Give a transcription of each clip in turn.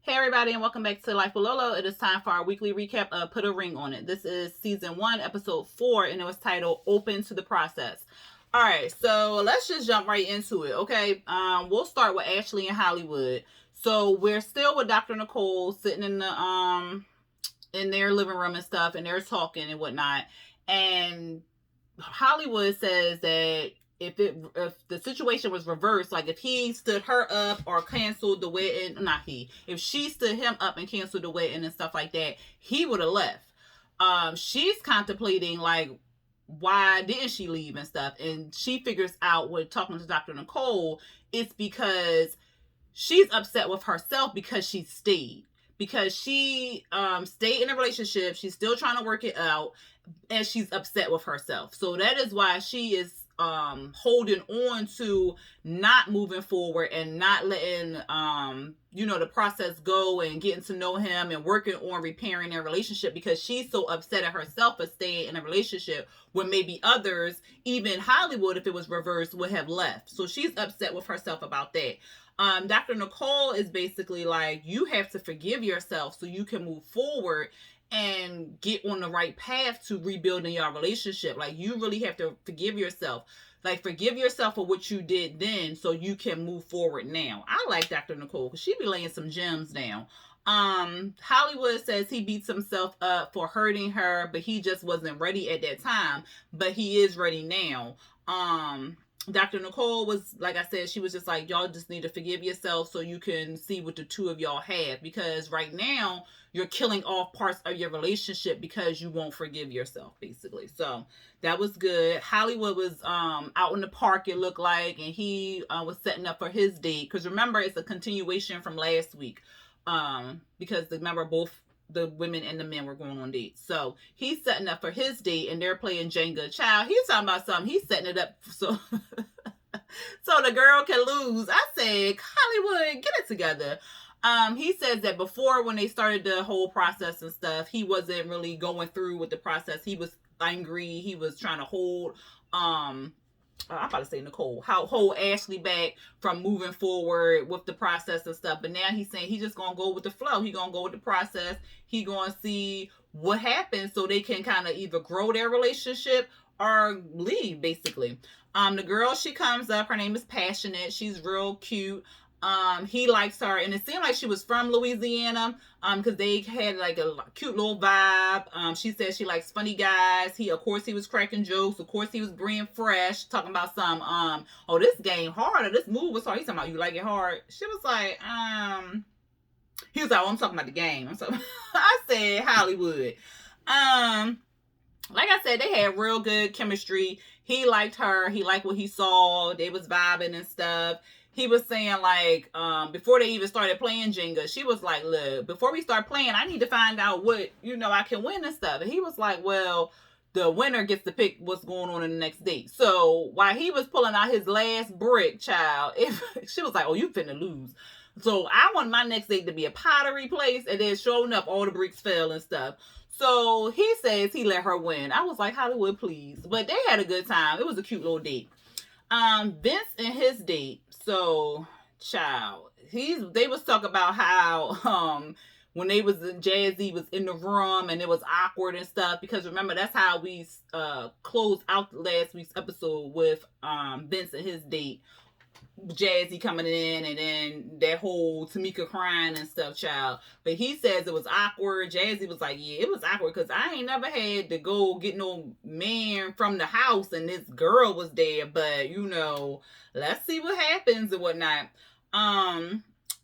Hey everybody, and welcome back to Life with Lolo. It is time for our weekly recap of Put a Ring on It. This is season 1, episode 4, and it was titled Open to the Process. Alright, so let's just jump right into it, okay? We'll start with Ashley and Hollywood. So we're still with Dr. Nicole sitting in their living room and stuff, and they're talking and whatnot. And Hollywood says that if the situation was reversed, like if he stood her up or canceled the wedding, not he, if she stood him up and canceled the wedding and stuff like that, he would have left. She's contemplating like why didn't she leave and stuff, and she figures out when talking to Dr. Nicole, it's because she's upset with herself because she stayed. Because she stayed in a relationship, she's still trying to work it out, and she's upset with herself. So that is why she is holding on to not moving forward and not letting the process go and getting to know him and working on repairing their relationship, because she's so upset at herself for staying in a relationship when maybe others, even Hollywood, if it was reversed, would have left. So she's upset with herself about that. Dr. Nicole is basically like, you have to forgive yourself so you can move forward and get on the right path to rebuilding your relationship. Like, you really have to forgive yourself. Like, forgive yourself for what you did then so you can move forward now. I like Dr. Nicole because she be laying some gems down. Hollywood says he beats himself up for hurting her, but he just wasn't ready at that time. But he is ready now. Dr. Nicole was, like I said, she was just like, y'all just need to forgive yourself so you can see what the two of y'all have. Because right now, you're killing off parts of your relationship because you won't forgive yourself, basically. So that was good. Hollywood was out in the park, it looked like, and he was setting up for his date. Because remember, it's a continuation from last week. Because remember, both the women and the men were going on dates. So he's setting up for his date and they're playing Jenga. Child, he's talking about something. He's setting it up so so the girl can lose. I said, Hollywood, get it together. He says that before, when they started the whole process and stuff, he wasn't really going through with the process. He was angry. He was trying to hold I'm about to say Nicole, how hold Ashley back from moving forward with the process and stuff. But now he's saying he's just gonna go with the flow. He's gonna go with the process. He gonna see what happens so they can kind of either grow their relationship or leave, basically. The girl, she comes up, her name is Passionate. She's real cute. He likes her, and it seemed like she was from Louisiana, because they had like a cute little vibe. She said she likes funny guys. Of course, he was cracking jokes. Of course, he was being fresh, talking about some, oh, this game hard, or this move was hard. He's talking about, you like it hard. She was like, he was like, oh, I'm talking about the game. I said Hollywood. Like I said, they had real good chemistry. He liked her. He liked what he saw. They was vibing and stuff. He was saying, like, before they even started playing Jenga, she was like, look, before we start playing, I need to find out what, I can win and stuff. And he was like, well, the winner gets to pick what's going on in the next date. So while he was pulling out his last brick, child, she was like, oh, you finna lose. So I want my next date to be a pottery place, and then showing up, all the bricks fell and stuff. So he says he let her win. I was like, Hollywood, please. But they had a good time. It was a cute little date. Vince and his date. So, child, they was talking about how when they was in Jazzy was in the room and it was awkward and stuff, because remember, that's how we closed out last week's episode with Vince and his date, Jazzy coming in, and then that whole Tamika crying and stuff, child. But he says it was awkward. Jazzy was like, yeah, it was awkward because I ain't never had to go get no man from the house and this girl was there. But, let's see what happens and whatnot.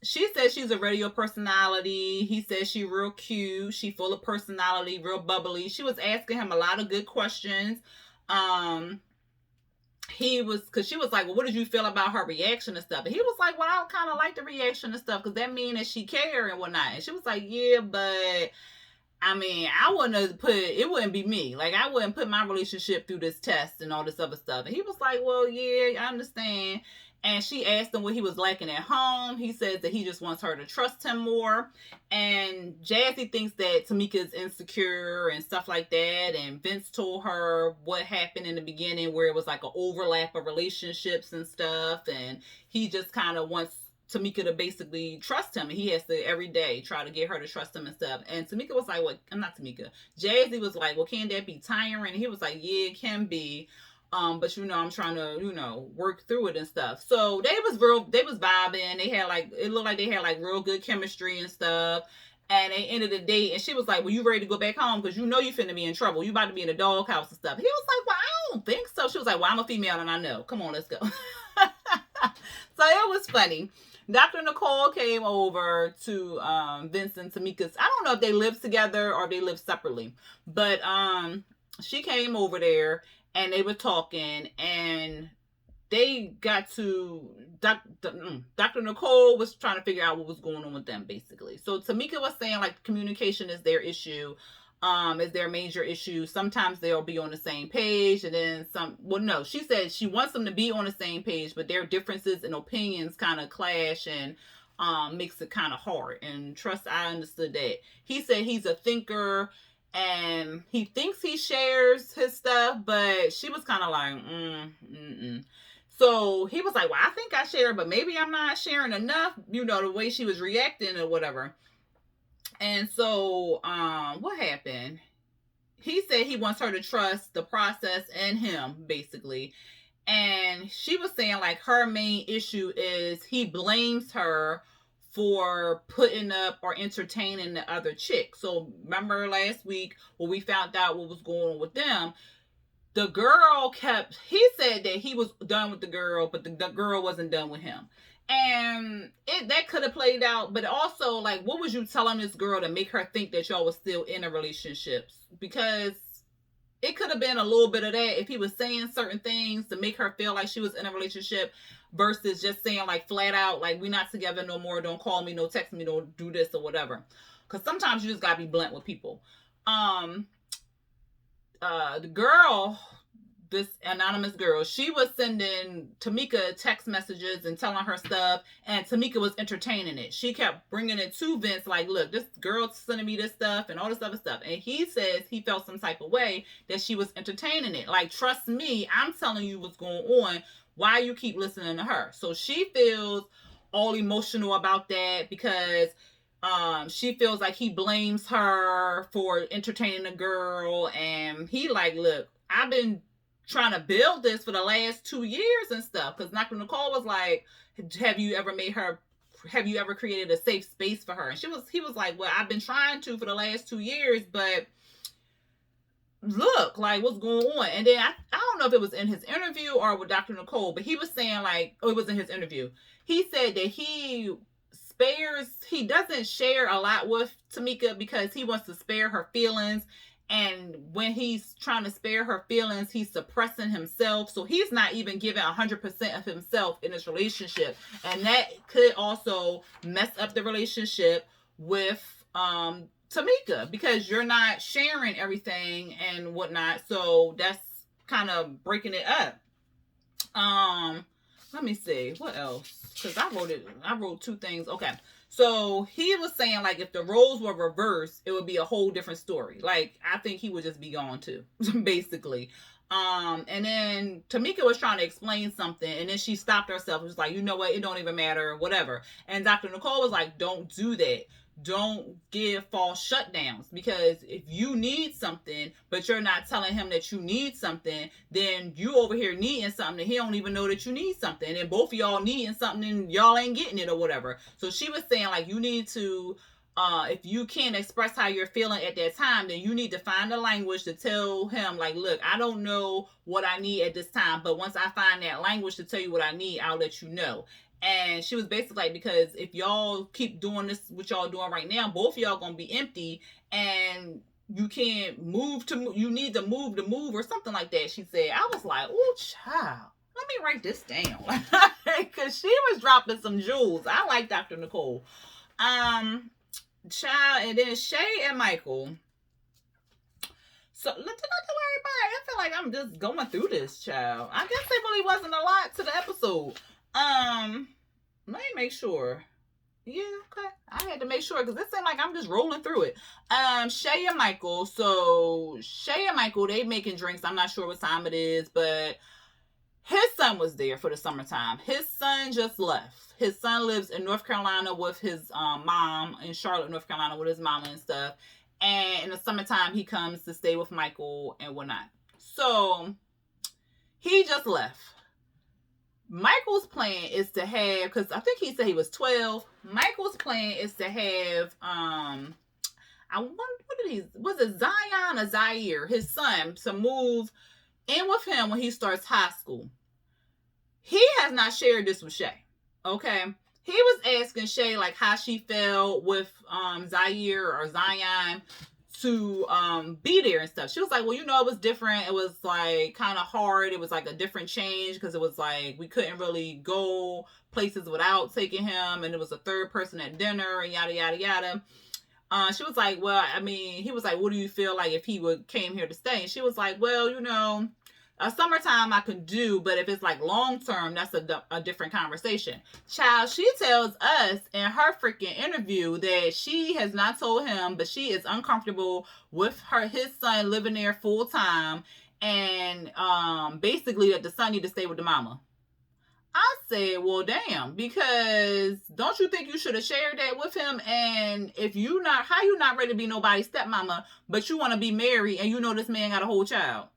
She says she's a radio personality. He says she real cute. She full of personality, real bubbly. She was asking him a lot of good questions. Because she was like, well, what did you feel about her reaction and stuff? And he was like, well, I kind of like the reaction and stuff because that means that she cared and whatnot. And she was like, yeah, but I mean, it wouldn't be me. Like, I wouldn't put my relationship through this test and all this other stuff. And he was like, well, yeah, I understand. And she asked him what he was liking at home. He says that he just wants her to trust him more. And Jazzy thinks that Tamika's insecure and stuff like that. And Vince told her what happened in the beginning where it was like an overlap of relationships and stuff. And he just kind of wants Tamika to basically trust him, and he has to every day try to get her to trust him and stuff. And Tamika was like, "What? I'm not Tamika." Jazzy was like, "Well, can that be tiring?" And he was like, "Yeah, it can be." But I'm trying to, work through it and stuff. So they was vibing. They had like, it looked like they had like real good chemistry and stuff. And they ended the date, and she was like, "Well, you ready to go back home? Because you finna be in trouble. You about to be in the doghouse and stuff." He was like, "Well, I don't think so." She was like, "Well, I'm a female and I know. Come on, let's go." So it was funny. Dr. Nicole came over to Vince and Tamika's. I don't know if they lived together or if they lived separately, but she came over there and they were talking, and they got to Dr. Nicole was trying to figure out what was going on with them, basically. So Tamika was saying like communication is their issue, is their major issue. Sometimes they'll be on the same page, and then no, she said she wants them to be on the same page, but their differences and opinions kind of clash, and makes it kind of hard. And trust, I understood that. He said he's a thinker and he thinks he shares his stuff, but she was kind of like, So he was like, "Well, I think I share, but maybe I'm not sharing enough," the way she was reacting or whatever. And so, what happened? He said he wants her to trust the process and him, basically. And she was saying like her main issue is he blames her for putting up or entertaining the other chick. So remember last week when we found out what was going on with them, the girl he said that he was done with the girl, but the girl wasn't done with him. And that could have played out, but also like, what was you telling this girl to make her think that y'all was still in a relationship? Because it could have been a little bit of that if he was saying certain things to make her feel like she was in a relationship versus just saying like flat out, like, "We're not together no more. Don't call me, no text me, don't do this or whatever." Because sometimes you just gotta be blunt with people. The girl, this anonymous girl, she was sending Tamika text messages and telling her stuff, and Tamika was entertaining it. She kept bringing it to Vince like, "Look, this girl's sending me this stuff and all this other stuff." And he says he felt some type of way that she was entertaining it. Like, "Trust me, I'm telling you what's going on. Why you keep listening to her?" So she feels all emotional about that because she feels like he blames her for entertaining a girl, and he like, "Look, I've been trying to build this for the last 2 years and stuff." Because Dr. Nicole was like, have you ever created a safe space for her? And he was like, "Well, I've been trying to for the last 2 years, but look, like, what's going on?" And then I don't know if it was in his interview or with Dr. Nicole, but he was saying like, it was in his interview. He said that he doesn't share a lot with Tamika because he wants to spare her feelings. And when he's trying to spare her feelings, he's suppressing himself. So he's not even giving 100% of himself in this relationship. And that could also mess up the relationship with Tamika, because you're not sharing everything and whatnot. So that's kind of breaking it up. Let me see. What else? Because I wrote two things. Okay. So he was saying like if the roles were reversed, it would be a whole different story. Like, I think he would just be gone too, basically. And then Tamika was trying to explain something, and then she stopped herself. It was like, "You know what? It don't even matter, whatever." And Dr. Nicole was like, "Don't do that. Don't give false shutdowns, because if you need something but you're not telling him that you need something, then you over here needing something and he don't even know that you need something, and both of y'all needing something and y'all ain't getting it or whatever." So she was saying like, you need to if you can't express how you're feeling at that time, then you need to find the language to tell him like, "Look, I don't know what I need at this time, but once I find that language to tell you what I need, I'll let you know." And she was basically like, because if y'all keep doing this, what y'all doing right now, both of y'all gonna be empty, and you can't you need to move or something like that. She said. I was like, "Oh, child, let me write this down." Because she was dropping some jewels. I like Dr. Nicole. Child, and then Shay and Michael. So look at everybody. I feel like I'm just going through this, child. I guess there really wasn't a lot to the episode. Let me make sure. Yeah, okay. I had to make sure because it seemed like I'm just rolling through it. Shay and Michael. So Shay and Michael, they making drinks. I'm not sure what time it is, but His son was there for the summertime. His son just left. His son lives in North Carolina with his mom, in Charlotte, North Carolina, with his mama and stuff. And in the summertime, he comes to stay with Michael and whatnot. So he just left. Michael's plan is to have, because I think he said he was 12. Michael's plan is to have, I wonder, was it Zion or Zaire, his son, to move in with him when he starts high school. He has not shared this with Shay. Okay. He was asking Shay like how she felt with Zaire or Zion to be there and stuff. She was like, well, it was different. It was like kind of hard. It was like a different change because it was like we couldn't really go places without taking him, and it was a third person at dinner and yada yada yada. She was like, well, I mean, he was like, what do you feel like if he came here to stay? And she was like, well, a summertime I can do, but if it's like long term, that's a different conversation. Child, she tells us in her freaking interview that she has not told him, but she is uncomfortable with his son living there full time, and basically that the son need to stay with the mama. I said, well, damn, because don't you think you should have shared that with him? And if how you not ready to be nobody's stepmama, but you want to be married and this man got a whole child?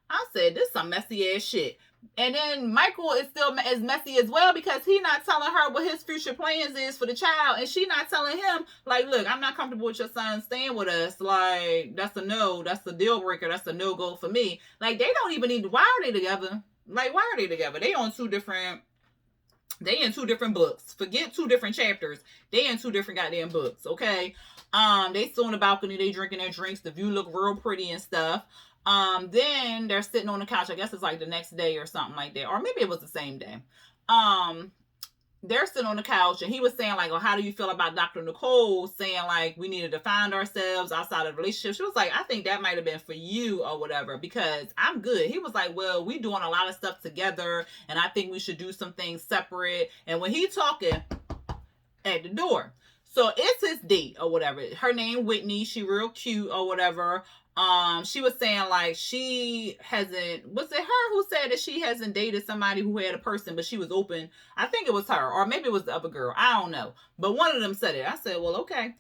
I said, this is some messy ass shit. And then Michael is still as messy as well because he not telling her what his future plans is for the child. And she not telling him, like, look, I'm not comfortable with your son staying with us. Like, that's a no. That's a deal breaker. That's a no-go for me. Like, they don't even need, why are they together? Like, why are they together? They in two different books. Forget 2 different chapters. They in 2 different goddamn books, okay? They still on the balcony. They drinking their drinks. The view look real pretty and stuff. Then they're sitting on the couch. I guess it's like the next day or something like that. Or maybe it was the same day. They're sitting on the couch and he was saying like, oh, how do you feel about Dr. Nicole saying like we needed to find ourselves outside of the relationship? She was like, I think that might have been for you or whatever because I'm good. He was like, well, we doing a lot of stuff together and I think we should do some things separate. And when he talking at the door, so it's his date or whatever. Her name Whitney. She real cute or whatever. She was saying like she hasn't, was it her who said that she hasn't dated somebody who had a person, but she was open? I think it was her, or maybe it was the other girl. I don't know. But one of them said it. I said, well, okay.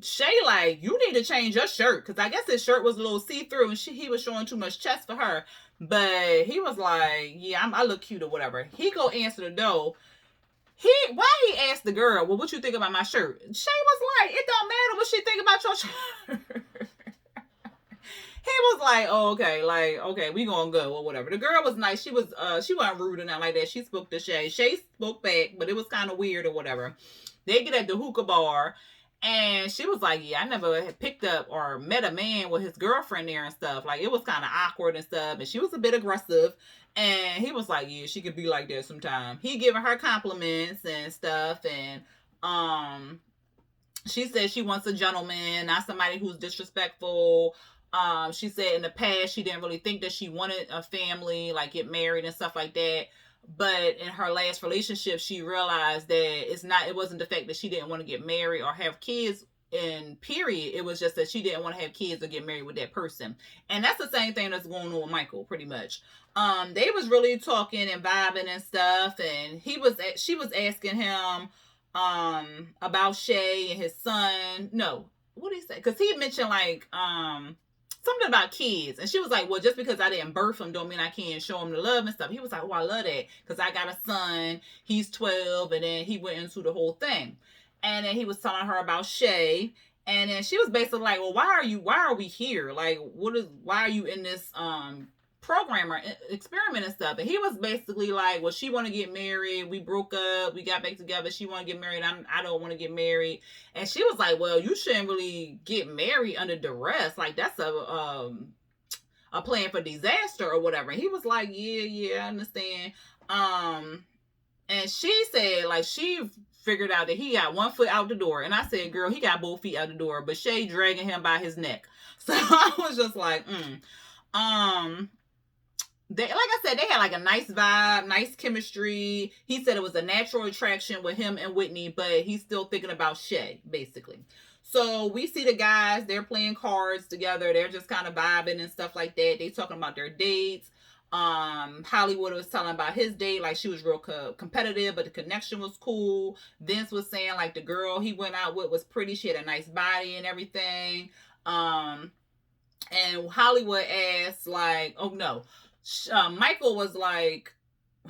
Shay like, you need to change your shirt. Cause I guess his shirt was a little see-through and he was showing too much chest for her. But he was like, yeah, I look cute or whatever. He go answer the door. Why he asked the girl, well, what you think about my shirt? Shay was like, it don't matter what she think about your shirt. He was like, oh, okay, like, okay, we gonna go or whatever. The girl was nice. She wasn't rude or nothing like that. She spoke to Shay. Shay spoke back, but it was kind of weird or whatever. They get at the hookah bar, and she was like, yeah, I never picked up or met a man with his girlfriend there and stuff. Like, it was kind of awkward and stuff, and she was a bit aggressive. And he was like, yeah, she could be like that sometime. He giving her compliments and stuff. And she said she wants a gentleman, not somebody who's disrespectful. She said in the past she didn't really think that she wanted a family, like get married and stuff like that. But in her last relationship, she realized that it wasn't the fact that she didn't want to get married or have kids in period. It was just that she didn't want to have kids or get married with that person. And that's the same thing that's going on with Michael, pretty much. They was really talking and vibing and stuff, and she was asking him about Shay and his son. No, what did he say? Because he mentioned like something about kids, and she was like, well, just because I didn't birth him don't mean I can't show him the love and stuff. He was like, oh, I love that because I got a son, he's 12, and then he went into the whole thing. And then he was telling her about Shay. And then she was basically like, well, why are we here? Like, why are you in this program or experiment and stuff? And he was basically like, well, she want to get married. We broke up. We got back together. She want to get married. I don't want to get married. And she was like, well, you shouldn't really get married under duress. Like, that's a plan for disaster or whatever. And he was like, yeah, I understand. And she said, like, she figured out that he got 1 foot out the door. And I said, girl, he got both feet out the door, but Shay dragging him by his neck. So I was just like, like I said, they had like a nice vibe, nice chemistry. He said it was a natural attraction with him and Whitney, but he's still thinking about Shay, basically. So we see the guys, they're playing cards together. They're just kind of vibing and stuff like that. They talking about their dates. Hollywood was telling about his date, like she was real competitive, but the connection was cool. Vince was saying like the girl he went out with was pretty, she had a nice body and everything. And Hollywood asked like, oh no, Michael was like,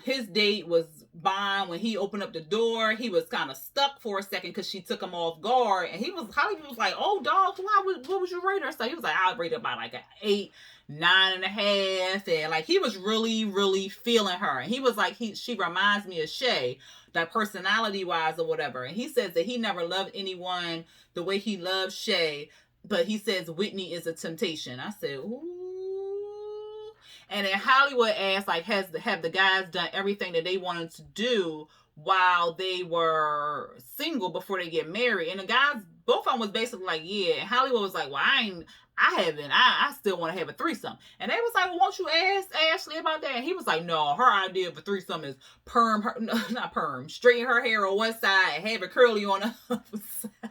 his date was bomb. When he opened up the door, he was kind of stuck for a second because she took him off guard, and Hollywood was like, oh dog, what was your rate her? So he was like, I'll rate her by like an 8, 9.5, and like he was really, really feeling her. And he was like, she reminds me of Shay, that personality wise or whatever. And he says that he never loved anyone the way he loved Shay, but he says Whitney is a temptation. I said, ooh. And then Hollywood asked, like, have the guys done everything that they wanted to do while they were single before they get married? And the guys, both of them was basically like, yeah. And Hollywood was like, well, I still want to have a threesome. And they was like, well, won't you ask Ashley about that? And he was like, no, her idea of a threesome is straighten her hair on one side and have it curly on the other side.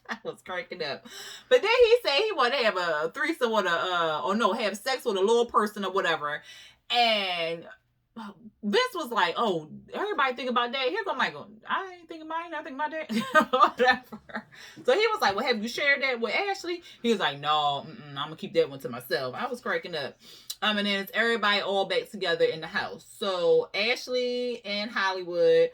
I was cracking up. But then he said he wanted to have a threesome with have sex with a little person or whatever. And Vince was like, oh, everybody think about that. Here go Michael. I ain't thinking about that. Whatever. So he was like, well, have you shared that with Ashley? He was like, no, I'm going to keep that one to myself. I was cracking up. And then it's everybody all back together in the house. So Ashley and Hollywood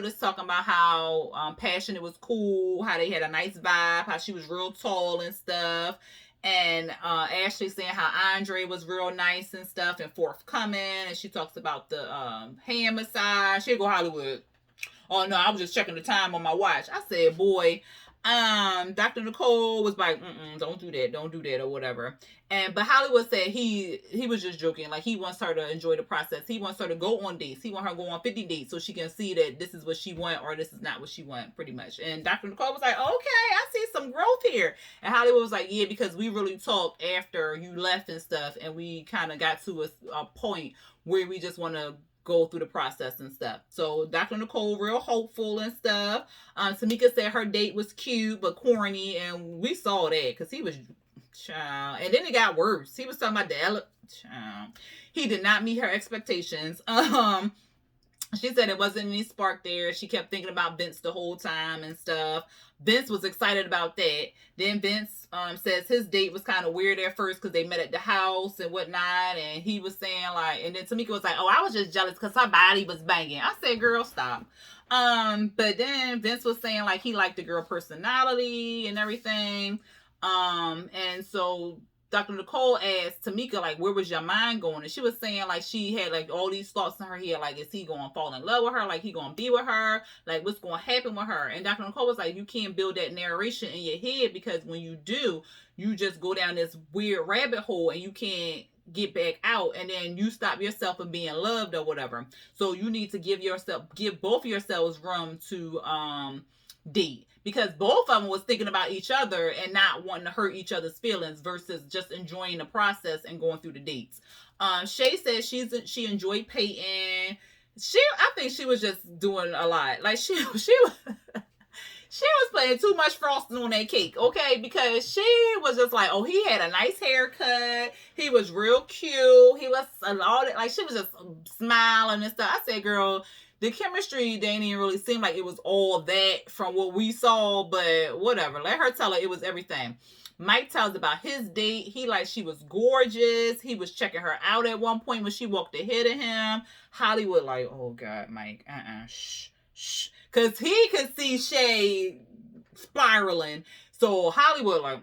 is talking about how Passionate was cool, how they had a nice vibe, how she was real tall and stuff. And Ashley saying how Andre was real nice and stuff and forthcoming. And she talks about the hand massage. Here go Hollywood. Oh no, I was just checking the time on my watch. I said, boy, Dr. Nicole was like, don't do that or whatever. But Hollywood said he was just joking. Like, he wants her to enjoy the process. He wants her to go on dates. He wants her to go on 50 dates so she can see that this is what she want or this is not what she want, pretty much. And Dr. Nicole was like, okay, I see some growth here. And Hollywood was like, yeah, because we really talked after you left and stuff, and we kind of got to a point where we just want to go through the process and stuff. So Dr. Nicole real hopeful and stuff. Tamika said her date was cute but corny, and we saw that because he was child. And then it got worse. He was talking about child. He did not meet her expectations. She said it wasn't any spark there. She kept thinking about Vince the whole time and stuff. Vince was excited about that. Then Vince says his date was kind of weird at first because they met at the house and whatnot. And he was saying like, and then Tamika was like, oh, I was just jealous because her body was banging. I said, girl, stop. But then Vince was saying like he liked the girl personality and everything. And so Dr. Nicole asked Tamika, like, where was your mind going? And she was saying, like, she had, like, all these thoughts in her head. Like, is he going to fall in love with her? Like, he going to be with her? Like, what's going to happen with her? And Dr. Nicole was like, you can't build that narration in your head because when you do, you just go down this weird rabbit hole and you can't get back out, and then you stop yourself from being loved or whatever. So you need to give both of yourselves room to date, because both of them was thinking about each other and not wanting to hurt each other's feelings versus just enjoying the process and going through the dates. Shay says she enjoyed Peyton. I think she was just doing a lot. Like she was putting too much frosting on that cake, okay? Because she was just like, oh, he had a nice haircut. He was real cute. He was all that. Like, she was just smiling and stuff. I said, girl, the chemistry didn't even really seem like it was all that from what we saw, but whatever. Let her tell her it was everything. Mike tells about his date. He like she was gorgeous. He was checking her out at one point when she walked ahead of him. Hollywood like, oh God, Mike, shh. Because he could see Shay spiraling. So Hollywood like,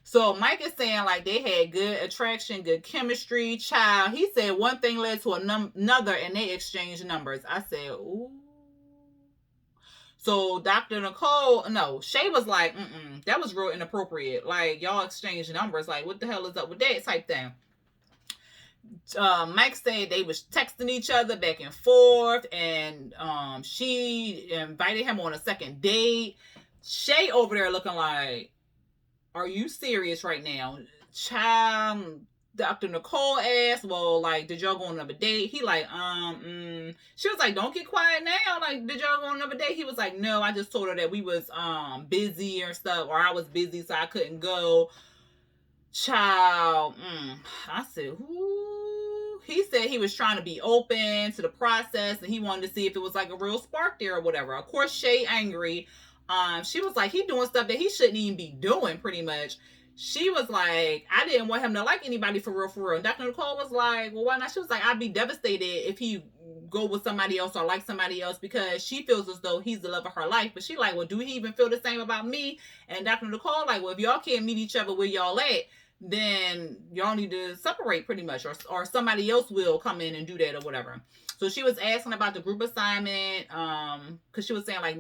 So Mike is saying like they had good attraction, good chemistry. Child, he said one thing led to another and they exchanged numbers. I said, ooh. So Shay was like, that was real inappropriate. Like, y'all exchanged numbers. Like, what the hell is up with that type thing? Mike said they was texting each other back and forth, and she invited him on a second date. Shay over there looking like, are you serious right now? Child, Dr. Nicole asked, well, like, did y'all go on another date? He like, she was like, don't get quiet now. Like, did y'all go on another date? He was like, no, I just told her that we was busy or stuff, or I was busy, so I couldn't go. Child, I said, who? He said he was trying to be open to the process and he wanted to see if it was like a real spark there or whatever. Of course, Shay angry. She was like, he doing stuff that he shouldn't even be doing, pretty much. She was like, I didn't want him to like anybody for real, for real. And Dr. Nicole was like, well, why not? She was like, I'd be devastated if he go with somebody else or like somebody else, because she feels as though he's the love of her life. But she like, well, do he even feel the same about me? And Dr. Nicole like, well, if y'all can't meet each other where y'all at, then y'all need to separate pretty much, or somebody else will come in and do that or whatever. So she was asking about the group assignment, because she was saying like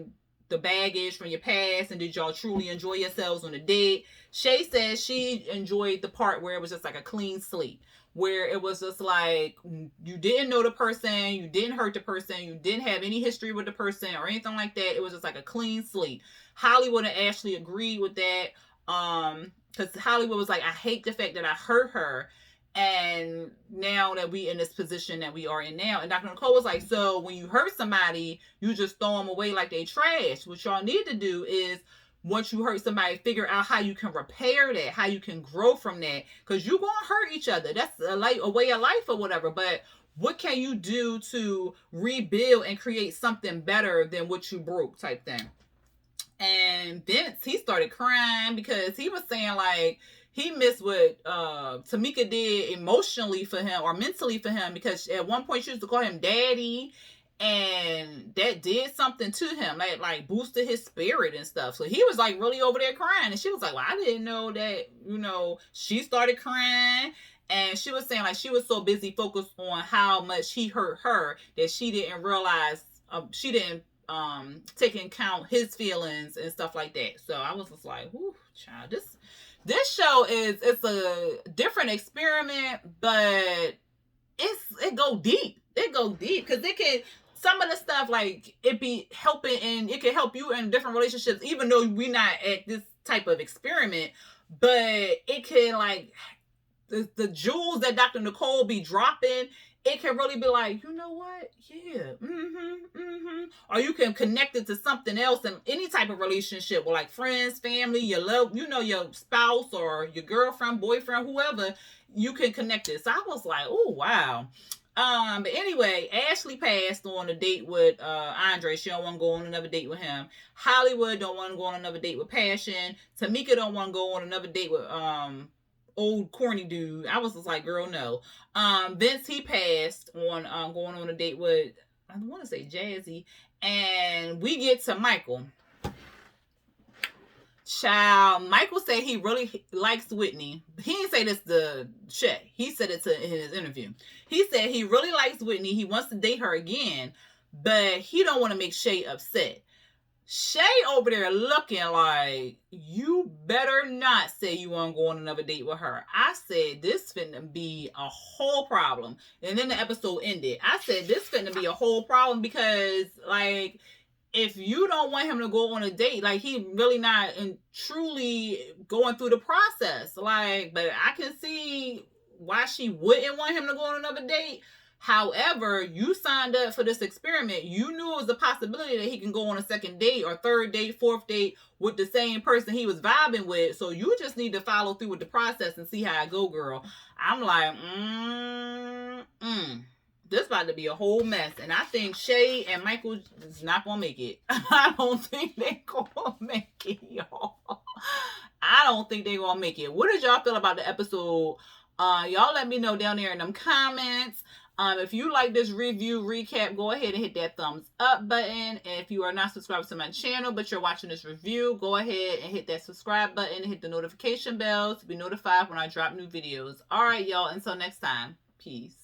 the baggage from your past, and did y'all truly enjoy yourselves on a date? Shay says she enjoyed the part where it was just like a clean slate, where it was just like you didn't know the person, you didn't hurt the person, you didn't have any history with the person or anything like that. It was just like a clean slate. Hollywood and Ashley agreed with that. Because Hollywood was like, I hate the fact that I hurt her, and now that we in this position that we are in now. And Dr. Nicole was like, so when you hurt somebody, you just throw them away like they trash. What y'all need to do is, once you hurt somebody, figure out how you can repair that, how you can grow from that, because you're gonna hurt each other. That's a way of life or whatever. But what can you do to rebuild and create something better than what you broke, type thing? And Vince, he started crying because he was saying like he missed what Tamika did emotionally for him or mentally for him, because at one point she used to call him daddy, and that did something to him, like boosted his spirit and stuff. So he was like really over there crying, and she was like, well, I didn't know that, she started crying. And she was saying like she was so busy focused on how much he hurt her that she didn't realize, she didn't take into account his feelings and stuff like that. So I was just like, whoo, child, this show it's a different experiment, but it go deep. It go deep because it can, some of the stuff like it be helping, and it can help you in different relationships, even though we're not at this type of experiment. But it can like the jewels that Dr. Nicole be dropping, it can really be like, you know what? Yeah. Or you can connect it to something else in any type of relationship, with like friends, family, your love, your spouse or your girlfriend, boyfriend, whoever, you can connect it. So I was like, oh wow. But anyway, Ashley passed on a date with Andre. She don't want to go on another date with him. Hollywood don't want to go on another date with Passion. Tamika don't want to go on another date with old corny dude. I was just like, girl, no. Vince, he passed on going on a date with, I want to say Jazzy. And we get to Michael. Child, Michael said he really likes Whitney. He didn't say this to Shay. He said it in his interview. He said he really likes Whitney. He wants to date her again, but he don't want to make Shay upset. Shay over there looking like, you better not say you want to go on another date with her. I said, this finna be a whole problem. And then the episode ended. I said, this finna be a whole problem, because like, if you don't want him to go on a date, like he really not and truly going through the process, like, but I can see why she wouldn't want him to go on another date. However, you signed up for this experiment. You knew it was a possibility that he can go on a second date or third date, fourth date with the same person he was vibing with. So you just need to follow through with the process and see how it go, girl. I'm like, this about to be a whole mess. And I think Shay and Michael is not going to make it. I don't think they're going to make it, y'all. I don't think they're going to make it. What did y'all feel about the episode? Y'all let me know down there in them comments. If you like this review recap, go ahead and hit that thumbs up button. And if you are not subscribed to my channel, but you're watching this review, go ahead and hit that subscribe button and hit the notification bell to be notified when I drop new videos. All right, y'all. Until next time. Peace.